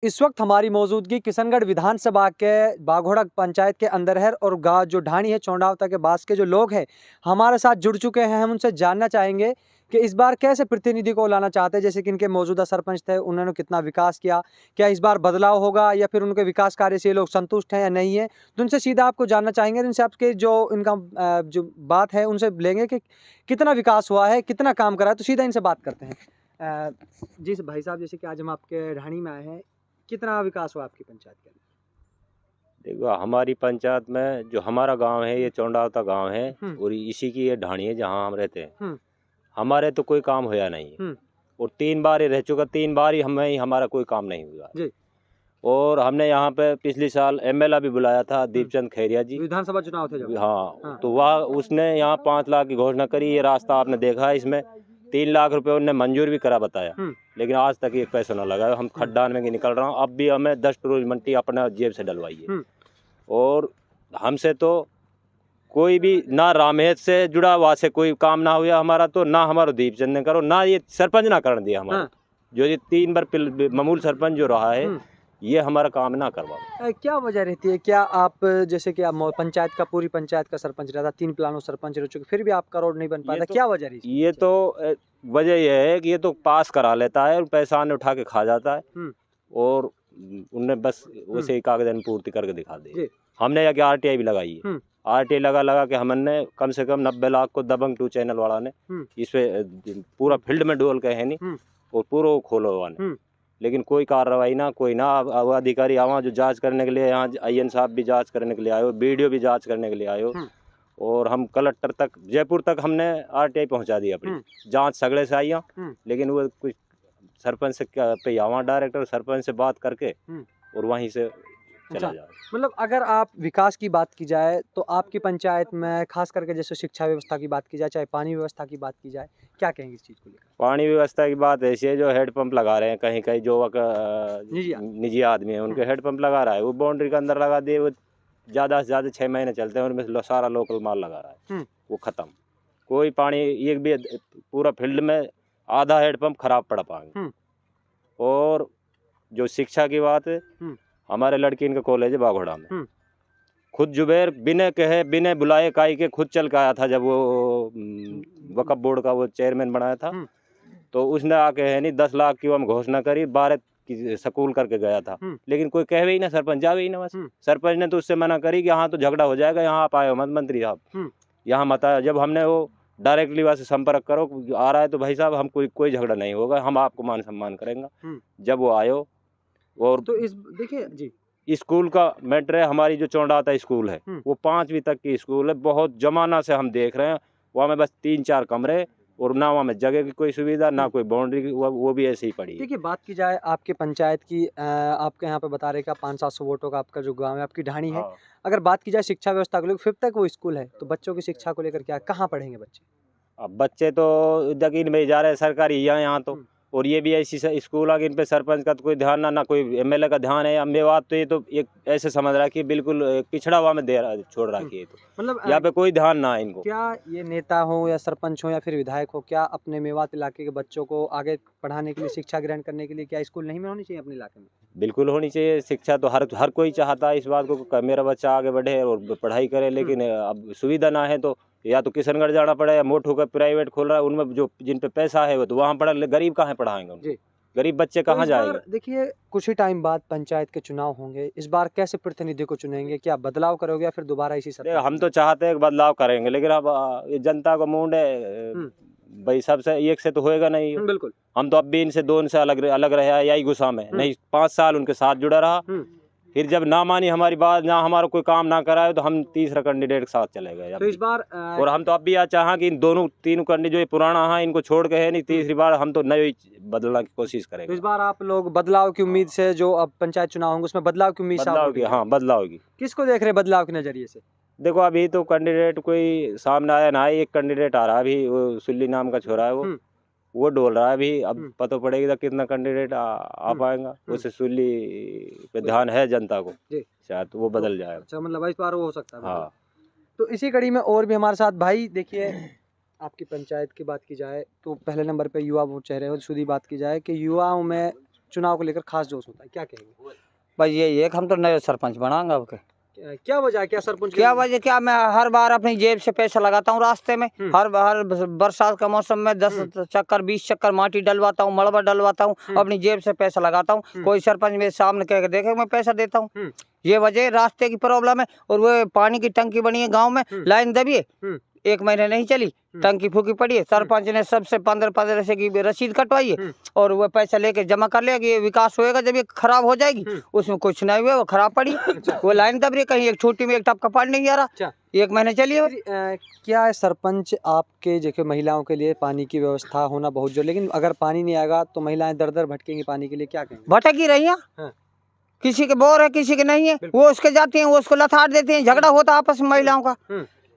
इस वक्त हमारी मौजूदगी किशनगढ़ विधानसभा के बाघोड़ा पंचायत के अंदर है और गाँव जो ढाणी है चौंडावता के बास के जो लोग हैं हमारे साथ जुड़ चुके हैं। हम उनसे जानना चाहेंगे कि इस बार कैसे प्रतिनिधि को लाना चाहते हैं। जैसे कि इनके मौजूदा सरपंच थे, उन्होंने कितना विकास किया, क्या इस बार बदलाव होगा या फिर उनके विकास कार्य से ये लोग संतुष्ट हैं या नहीं है। तो उनसे सीधा आपको जानना चाहेंगे। उनसे आपके जो इनका जो बात है उनसे लेंगे कि कितना विकास हुआ है, कितना काम करा है। तो सीधा इनसे बात करते हैं। जी भाई साहब, जैसे कि आज हम आपके ढाणी में आए हैं, कितना विकास हुआ आपकी पंचायत के अंदर? देखो, हमारी पंचायत में जो हमारा गांव है ये चौंडावता गांव है और इसी की ये ढाणी है जहां हम रहते हैं। हमारे तो कोई काम होया नहीं है और 3 बार ही रह चुका, 3 बार ही हमारा कोई काम नहीं हुआ जी। और हमने यहाँ पे पिछले साल एमएलए भी बुलाया था, दीपचंद खैरिया जी, विधानसभा चुनाव थे जब। हाँ, तो वह उसने यहाँ 5 लाख की घोषणा करी। ये रास्ता आपने देखा है, इसमें 3 लाख रुपए उन्होंने मंजूर भी करा बताया, लेकिन आज तक एक पैसा न लगा। हम खड्डा में निकल रहा हूँ, अब भी हमें 10 टूर मट्टी अपने जेब से डलवाई है। और हमसे तो कोई भी ना रामहेत से जुड़ा वहाँ से कोई काम ना हुआ हमारा, तो ना हमारा दीपचंद ने करो, ना ये सरपंच ना करने दिया हमारा। जो ये 3 बार मामूल सरपंच जो रहा है ये हमारा काम ना करवा। क्या वजह रहती है? क्या आप जैसे कि आप पंचायत का, पूरी पंचायत का सरपंच रहता, 3 प्लानों सरपंच रह चुके, फिर भी आपका रोड नहीं बन पाता, क्या वजह रही? ये तो वजह यह है कि ये तो पास करा लेता है और पैसा ने उठा के खा जाता है और उनने बस उसे ही कागज पूर्ति करके दिखा दी। हमने या कि आरटीआई भी लगाई है, आरटीआई लगा के हमने कम से कम 90 लाख को दबंग 2 चैनल वाला ने इस पे पूरा फील्ड में डोल के है नहीं और पूरा खोलो वाने, लेकिन कोई कार्रवाई ना, कोई ना। अब अधिकारी आवा जो जांच करने के लिए, यहाँ आईएन साहब भी जांच करने के लिए आयो, बीडीओ भी जांच करने के लिए आयो और हम कलेक्टर तक, जयपुर तक हमने आरटीआई पहुंचा दी अपनी जांच सगड़े से आई, लेकिन वो कुछ सरपंच से पे आवा डायरेक्ट और सरपंच से बात करके और वहीं से चला जाए। मतलब अगर आप विकास की बात की जाए तो आपकी पंचायत में खास करके जैसे शिक्षा व्यवस्था की बात की जाए, चाहे पानी व्यवस्था की बात की जाए, क्या कहेंगे इस चीज़ को लेकर? पानी व्यवस्था की बात ऐसी है, जो हेडपंप लगा रहे हैं कहीं कहीं, जो निजी आदमी है उनके हेडपंप लगा रहा है, वो बाउंड्री के अंदर लगा दिए, वो ज़्यादा से ज़्यादा 6 महीने चलते हैं, उनमें सारा लोकल माल लगा रहा है, वो ख़त्म। कोई पानी एक भी, पूरा फील्ड में आधा हेडपंप खराब पड़ पाएंगे। और जो शिक्षा की बात है, हमारे लड़की इनका कॉलेज है बाघोड़ा में, खुद जुबैर बिना कहे बिना बुलाए काई के खुद चल के आया था। जब वो वक्फ बोर्ड का वो चेयरमैन बनाया था तो उसने आके है नहीं 10 लाख की हम घोषणा करी, 12 की स्कूल करके गया था, लेकिन कोई कहे ही ना, सरपंच जावे ही ना बस। सरपंच ने तो उससे मना करी कि यहाँ तो झगड़ा हो जाएगा, यहाँ आप आए हो मत मंत्री साहब, यहाँ मत आए। जब हमने वो डायरेक्टली वहाँ से संपर्क करो आ रहा है तो भाई साहब हम कोई झगड़ा नहीं होगा, हम आपको मान सम्मान करेंगे। जब वो आयो और तो इस देखिए जी, स्कूल का मैटर है, हमारी जो चौंडावता स्कूल है वो 5वीं तक की स्कूल है, बहुत जमाना से हम देख रहे हैं। वहाँ में बस 3-4 कमरे और ना वहाँ में जगह की कोई सुविधा, ना कोई बाउंड्री की, वो भी ऐसे ही पड़ी है। देखिए बात की जाए आपके पंचायत की, आपके यहाँ पे बता रहे कि 500-700 वोटों का आपका जो गांव है, आपकी ढाणी है। अगर बात की जाए शिक्षा व्यवस्था को लेकर, 5th तक वो स्कूल है, तो बच्चों की शिक्षा को लेकर क्या, कहाँ पढ़ेंगे बच्चे? अब बच्चे तो यकीन में ही जा रहे हैं सरकारी यहाँ तो, और ये भी ऐसी स्कूल आ कि इन पे सरपंच का तो कोई ध्यान ना कोई एमएलए का ध्यान है। अब बात तो ये तो एक ऐसे समझ रहा है कि बिल्कुल पिछड़ा हुआ में दे रहा, छोड़ रहा है, तो मतलब यहाँ पे कोई ध्यान ना है इनको। क्या ये नेता हो या सरपंच हो या फिर विधायक हो, क्या अपने मेवात इलाके के बच्चों को आगे पढ़ाने के लिए, शिक्षा ग्रहण करने के लिए, क्या स्कूल नहीं में होनी चाहिए अपने इलाके में? बिल्कुल होनी चाहिए शिक्षा, तो हर कोई चाहता है इस बात को मेरा बच्चा आगे बढ़े और पढ़ाई करे, लेकिन अब सुविधा ना है तो या तो किशनगढ़ जाना पड़े या मोटू का प्राइवेट खोल रहा है, उनमें जो जिन पे पैसा है वो तो वहाँ पढ़ा, गरीब कहाँ पढ़ाएंगे उनको? गरीब बच्चे कहाँ जाएंगे? देखिए कुछ ही टाइम बाद पंचायत के चुनाव होंगे, इस बार कैसे प्रतिनिधि को चुनेंगे? क्या बदलाव करोगे या फिर दोबारा इसी सरकार? हम तो चाहते हैं बदलाव करेंगे, लेकिन अब ये जनता का मूड है भाई, सबसे एक से तो होएगा नहीं। बिल्कुल, हम तो अब भी इनसे दोनों से अलग रहे, यही गुस्सा में नहीं 5 साल उनके साथ जुड़ा रहा, फिर जब ना मानी हमारी बात, ना हमारा कोई काम ना कराए, तो हम तीसरा कैंडिडेट के साथ चले गए। तो इस बार और हम तो अब भी यह चाहा कि इन तीनों कैंडिडेट जो पुराना है इनको छोड़ के है नहीं, तीसरी बार हम तो नई बदलने की कोशिश करेंगे। तो इस बार आप लोग बदलाव की उम्मीद से, जो अब पंचायत चुनाव होंगे उसमें बदलाव की उम्मीद, बदलाव की किसको देख रहे बदलाव के नजरिए से? देखो अभी तो कैंडिडेट कोई सामने आया ना, एक कैंडिडेट आ रहा है अभी, वो सुल्ली नाम का छोरा है, वो डोल रहा है अभी। अब पता पड़ेगा कितना कैंडिडेट आ पाएगा, उसे सुल्ली पे ध्यान है जनता को, शायद वो बदल जाएगा। अच्छा, मतलब इस बार वो हो सकता है। हाँ, तो इसी कड़ी में और भी हमारे साथ भाई, देखिए आपकी पंचायत की बात की जाए तो पहले नंबर पे युवा वो चेहरे हो। शुद्ध बात की जाए कि युवाओं में चुनाव को लेकर खास जोश होता है, क्या कहेंगे? भाई ये हम तो नए सरपंच बनाएंगे अब के। क्या वजह है, क्या सरपंच क्या वजह क्या, मैं हर बार अपनी जेब से पैसा लगाता हूँ रास्ते में। हर बरसात का मौसम में 10 चक्कर 20 चक्कर माटी डलवाता हूँ, मलबा डलवाता हूँ, अपनी जेब से पैसा लगाता हूँ। कोई सरपंच मेरे सामने कह के देखे मैं पैसा देता हूँ। ये वजह रास्ते की प्रॉब्लम है। और वो पानी की टंकी बनी है गाँव में, लाइन दबी है, 1 महीने नहीं चली, टंकी फूकी पड़ी है। सरपंच ने सबसे 15 से की रसीद कटवाई है और वो पैसा लेके जमा कर लिया कि ये विकास होएगा। जब ये खराब हो जाएगी उसमें कुछ नहीं हुआ, वो खराब पड़ी। वो लाइन दब रही है, कहीं एक छोटी में एक टप का पानी नहीं आ रहा, 1 महीने चलिए। क्या है सरपंच आपके जैसे महिलाओं के लिए पानी की व्यवस्था होना बहुत जरूरी, लेकिन अगर पानी नहीं आएगा तो महिलाएं दर दर भटकेंगी पानी के लिए, क्या कहेंगे? भटक ही रही है, किसी के बोर है किसी के नहीं है, वो उसके जाती हैं, वो उसको लथाड़ देते हैं, झगड़ा होता आपस में महिलाओं का।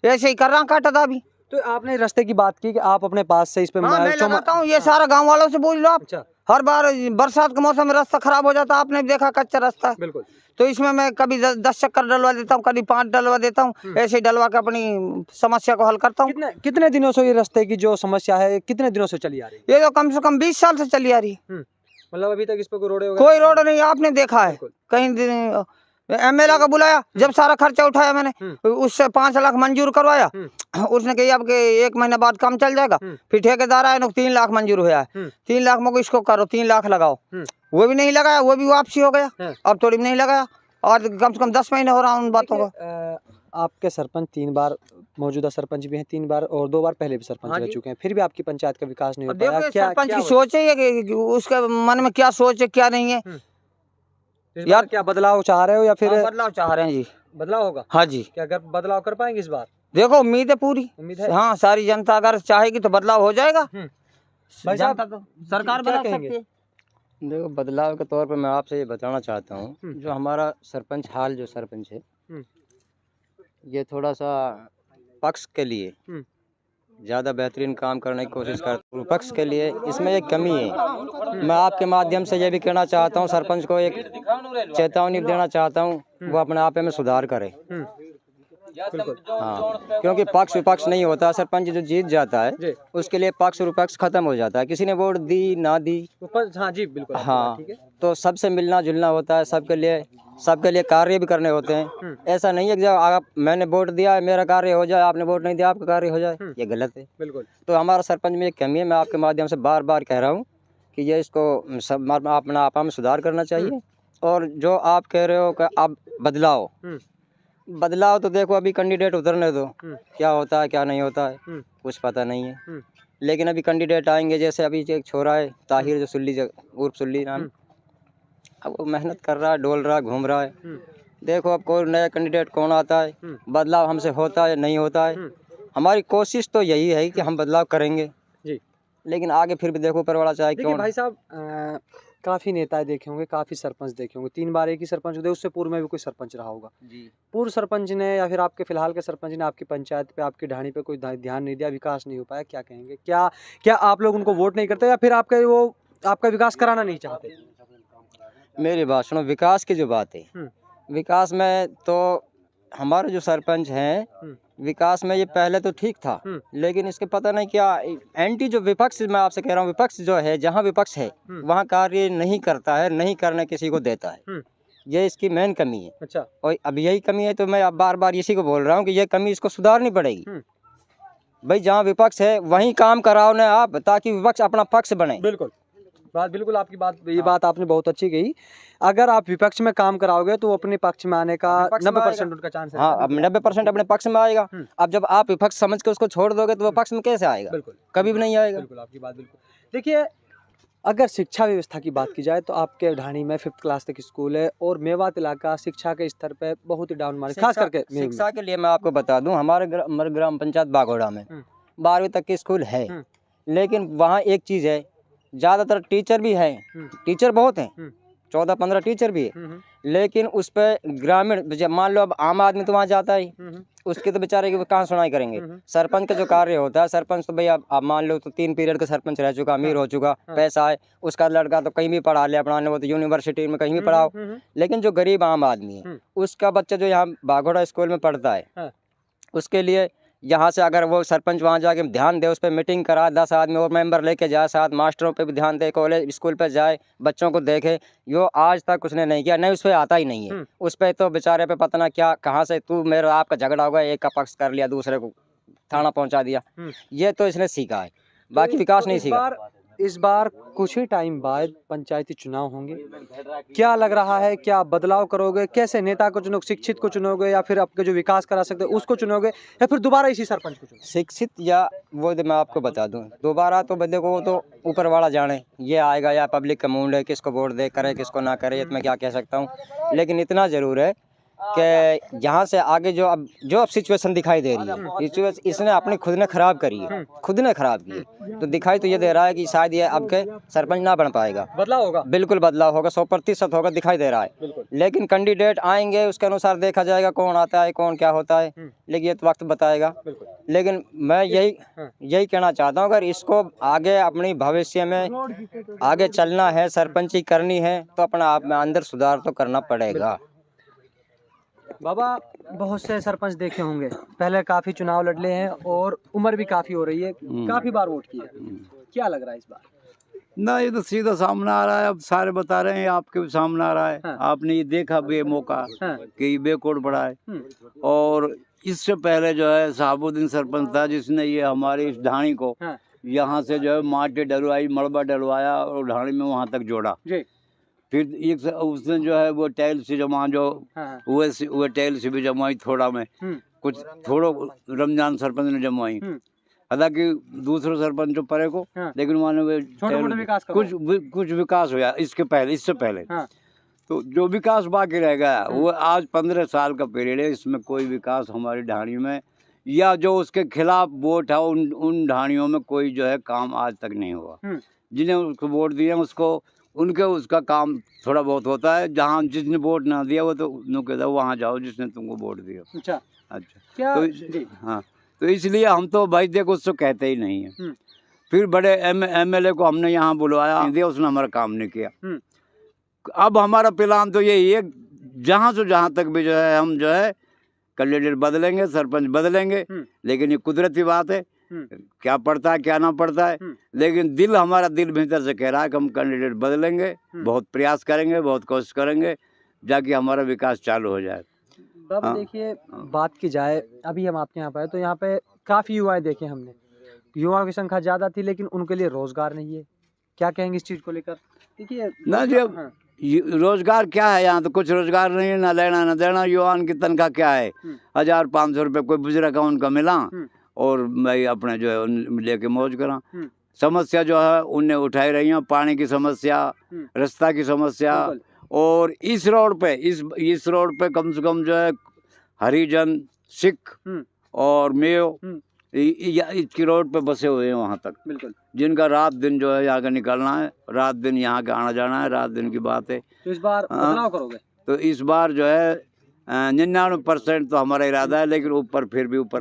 ऐसे ही कर रहा काटा था अभी। तो आपने रास्ते की बात की कि आप अपने पास से इस पे मैं लगाता हूँ, ये सारा गांव वालों से पूछ लो आप। अच्छा। हर बार बरसात के मौसम में रास्ता खराब हो जाता, आपने देखा कच्चा रास्ता है। बिल्कुल। तो इसमें मैं कभी 10 चक्कर डलवा देता हूँ, कभी 5 डलवा देता हूँ, ऐसे ही डलवा के अपनी समस्या को हल करता हूँ। कितने दिनों से ये रास्ते की जो समस्या है कितने दिनों से चली आ रही है? ये तो कम से कम 20 साल से चली आ रही है। मतलब अभी तक इस पे कोई रोड नहीं, आपने देखा है कहीं? एमएलए का बुलाया, जब सारा खर्चा उठाया मैंने, उससे 5 लाख मंजूर करवाया, उसने कही अब के 1 महीने बाद काम चल जाएगा। फिर ठेकेदार आया, 3 लाख मंजूर हुआ है, 3 लाख में इसको करो, 3 लाख लगाओ, वो भी नहीं लगाया, वो भी वापसी हो गया। अब थोड़ी नहीं लगाया और कम से कम 10 महीने हो रहा उन बातों का। आपके सरपंच 3 बार मौजूदा सरपंच भी हैं, 3 बार और 2 बार पहले भी सरपंच रह चुके हैं, फिर भी आपकी पंचायत का विकास नहीं हो पाया। क्या सरपंच की सोच है कि उसके मन में क्या सोच है क्या नहीं है यार? क्या बदलाव चाह रहे हो या फिर? बदलाव चाह रहे हैं जी। बदलाव होगा? हाँ जी। क्या अगर बदलाव कर पाएंगे इस बार? देखो उम्मीद है, पूरी उम्मीद है। हाँ, सारी जनता अगर चाहेगी तो बदलाव हो जाएगा। भाई साहब, जनता तो सरकार बदल सकती है। देखो, बदलाव के तौर पे मैं आपसे ये बताना चाहता हूँ, जो हमारा सरपंच हाल जो सरपंच है, ये थोड़ा सा पक्ष के लिए ज़्यादा बेहतरीन काम करने की कोशिश करता हूँ। पक्ष के लिए इसमें एक कमी है। मैं आपके माध्यम से ये भी कहना चाहता हूँ, सरपंच को एक चेतावनी देना चाहता हूँ, वो अपने आप में सुधार करे। हाँ, क्योंकि पक्ष विपक्ष नहीं होता। सरपंच जो जीत जाता है उसके लिए पक्ष विपक्ष खत्म हो जाता है, किसी ने वोट दी ना दी। हाँ जी, बिल्कुल। हाँ, तो सबसे मिलना जुलना होता है, सबके लिए कार्य भी करने होते हैं। ऐसा नहीं है कि जब आप मैंने वोट दिया मेरा कार्य हो जाए, आपने वोट नहीं दिया आपका कार्य हो जाए, ये गलत है। बिल्कुल। तो हमारा सरपंच में एक कमी है। मैं आपके माध्यम से बार बार कह रहा हूँ कि ये इसको सब अपना आपा में सुधार करना चाहिए। और जो आप कह रहे हो कि अब बदलाव तो देखो, अभी कैंडिडेट उतरने दो, क्या होता है क्या नहीं होता है कुछ पता नहीं है। लेकिन अभी कैंडिडेट आएंगे, जैसे अभी एक छोरा है ताहिर जो सुल्ली उर्फ सुल्ली नाम, अब वो मेहनत कर रहा है, डोल रहा है, घूम रहा है। देखो अब कोई नया कैंडिडेट कौन आता है, बदलाव हमसे होता है नहीं होता है। हमारी कोशिश तो यही है कि हम बदलाव करेंगे जी, लेकिन आगे फिर भी देखो ऊपर वाला चाहे क्यों। भाई साहब, काफ़ी नेता देखे होंगे, काफ़ी सरपंच देखे होंगे, 3 बार एक ही सरपंच होते, उससे पूर्व में भी कोई सरपंच रहा होगा जी। पूर्व सरपंच ने या फिर आपके फिलहाल के सरपंच ने आपकी पंचायत पे, आपकी ढाणी पे कोई ध्यान नहीं दिया, विकास नहीं हो पाया, क्या कहेंगे? क्या आप लोग उनको वोट नहीं करते या फिर आपका विकास कराना नहीं चाहते? मेरी बात सुनो, विकास की जो बात है, विकास में तो हमारे जो सरपंच हैं, विकास में ये पहले तो ठीक था, लेकिन इसके पता नहीं क्या एंटी जो विपक्ष, मैं आपसे कह रहा हूँ, विपक्ष जो है, जहाँ विपक्ष है वहाँ कार्य नहीं करता है, नहीं करने किसी को देता है। ये इसकी मेन कमी है। अच्छा। और अब यही कमी है तो मैं अब बार बार इसी को बोल रहा हूँ कि ये कमी इसको सुधारनी पड़ेगी। भाई जहाँ विपक्ष है वहीं काम कराओ ना आप, ताकि विपक्ष अपना पक्ष बने। बिल्कुल बिल्कुल आपकी बात, ये बात आपने बहुत अच्छी कही। अगर आप विपक्ष में काम कराओगे तो वो अपने पक्ष में आने का 90% उनका चांस है। हाँ, अब 90% अपने पक्ष में आएगा। अब जब आप विपक्ष समझ के उसको छोड़ दोगे तो वो पक्ष में कैसे आएगा? बिल्कुल, कभी भी नहीं आएगा। बिल्कुल आपकी बात बिल्कुल। देखिए, अगर शिक्षा व्यवस्था की बात की जाए तो आपके ढाणी में 5th क्लास तक स्कूल है और मेवात इलाका शिक्षा के स्तर पे बहुत ही डाउन मार्क, खास करके शिक्षा के लिए मैं आपको बता दूं, हमारे ग्राम पंचायत बागोड़ा में 12वीं तक के स्कूल है, लेकिन वहाँ एक चीज़ है, ज़्यादातर टीचर भी हैं, टीचर बहुत हैं, 14-15 टीचर भी है, लेकिन उस पर ग्रामीण, जब मान लो अब आम आदमी तो वहाँ जाता ही, उसके तो बेचारे की कहाँ सुनाई करेंगे। सरपंच का जो कार्य होता है, सरपंच तो भैया आप मान लो तो 3 पीरियड का सरपंच रह चुका, अमीर हो चुका, पैसा है, उसका लड़का तो कहीं भी पढ़ा ले, अपना वो तो यूनिवर्सिटी में कहीं भी पढ़ाओ। लेकिन जो गरीब आम आदमी है, उसका बच्चा जो यहाँ बागोड़ा स्कूल में पढ़ता है, उसके लिए यहाँ से अगर वो सरपंच वहाँ जाके ध्यान दे, उस पर मीटिंग करा, 10 आदमी और मेंबर लेके जाए, साथ मास्टरों पे भी ध्यान दे, कॉलेज स्कूल पे जाए, बच्चों को देखे, यो आज तक उसने नहीं किया, नहीं उस पर आता ही नहीं है। उस पर तो बेचारे पे पता ना क्या कहाँ से तू मेरा आपका झगड़ा होगा, एक का पक्ष कर लिया, दूसरे को थाना पहुँचा दिया, ये तो इसने सीखा है, बाकी विकास नहीं सीखा। इस बार कुछ ही टाइम बाद पंचायती चुनाव होंगे, क्या लग रहा है, क्या बदलाव करोगे, कैसे नेता को चुनोगे, शिक्षित को चुनोगे या फिर आपके जो विकास करा सकते हैं उसको चुनोगे या फिर दोबारा इसी सरपंच को चुनोगे? शिक्षित या वो मैं आपको बता दूं, दोबारा तो बंदे को तो ऊपर वाला जाने, ये आएगा या पब्लिक का मूड है, किसको वोट दे, करे किसको ना करे, ये तो मैं क्या कह सकता हूँ। लेकिन इतना ज़रूर है कि यहाँ से आगे जो अब सिचुएशन दिखाई दे रही है, इसने अपनी खुद ने खराब करी है, खुद ने खराब की है, तो दिखाई तो ये दे रहा है कि शायद ये अब के सरपंच ना बन पाएगा। बदलाव होगा, बिल्कुल बदलाव होगा, 100% होगा, दिखाई दे रहा है। लेकिन कैंडिडेट आएंगे, उसके अनुसार देखा जाएगा कौन आता है, कौन क्या होता है, लेकिन ये तो वक्त बताएगा। लेकिन मैं यही कहना चाहता हूँ, अगर इसको आगे अपनी भविष्य में आगे चलना है, सरपंची करनी है, तो अपना आप में अंदर सुधार तो करना पड़ेगा। बाबा बहुत से सरपंच देखे होंगे, पहले काफी चुनाव लड़ले हैं और उम्र भी काफी हो रही है, काफी बार वोट किया, क्या लग रहा है इस बार? ना ये तो सीधा सामने आ रहा है, अब सारे बता रहे हैं, आपके भी सामने आ रहा है। हाँ। आपने ये देखा भी ये मौका कि ये बेकोड पड़ा है। और इससे पहले जो है शहाबुद्दीन सरपंच था, जिसने ये हमारी इस ढाणी को यहाँ से जो है माटी डलवाई, मलबा डलवाया और ढाणी में वहाँ तक जोड़ा। फिर एक उसने जो है वो टाइल से जमा जो वो टाइल से भी जमाई, थोड़ा में कुछ थोड़ा रमजान सरपंच ने जमाई, हालांकि दूसरे सरपंच जो परे को, लेकिन वहाँ कुछ विकास हुआ इससे पहले। तो जो विकास बाकी रह गया वो आज 15 साल का पीरियड है, इसमें कोई विकास हमारी ढाणी में या जो उसके खिलाफ वोट है उन ढाणियों में कोई जो है काम आज तक नहीं हुआ। जिन्हें उसको वोट दिए उसको उसका काम थोड़ा बहुत होता है, जहाँ जिसने वोट ना दिया वो तो कहता वहाँ जाओ जिसने तुमको वोट दिया। अच्छा क्या? तो हाँ, तो इसलिए हम तो भाई देखो उसको कहते ही नहीं है। फिर बड़े MLA को हमने यहाँ बुलवाया, दिया, उसने हमारा काम नहीं किया। अब हमारा प्लान तो यही है, जहाँ से जहाँ तक भी जो है हम जो है कैंडिडेट बदलेंगे, सरपंच बदलेंगे, लेकिन ये कुदरती बात है, क्या पड़ता है क्या ना पड़ता है, लेकिन हमारा दिल भीतर से कह रहा है कि हम कैंडिडेट बदलेंगे, बहुत प्रयास करेंगे, बहुत कोशिश करेंगे, जाके हमारा विकास चालू हो जाए। बाबा देखिए, बात की जाए, अभी हम आपके यहाँ पर तो यहाँ पे काफ़ी युवाएं देखे हमने, युवाओं की संख्या ज़्यादा थी लेकिन उनके लिए रोज़गार नहीं है, क्या कहेंगे इस चीज़ को लेकर? देखिए ना जी, रोजगार क्या है, यहाँ तो कुछ रोजगार नहीं है, ना लेना ना देना। युवान की तनख्वाह क्या है, 1500 रुपये कोई बुजुर्ग का उनका मिला और मैं अपने जो है लेके मौज करा। समस्या जो है उनने उठाई रही है, पानी की समस्या, रास्ता की समस्या, और इस रोड पे कम से कम जो है हरिजन, सिख और मेयो इसकी रोड पे बसे हुए हैं वहाँ तक, बिल्कुल, जिनका रात दिन जो है यहाँ का निकलना है, रात दिन यहाँ का आना जाना है, रात दिन की बात है। तो इस बार बदलाव करोगे? तो इस बार जो है 99% तो हमारा इरादा है, लेकिन ऊपर फिर भी ऊपर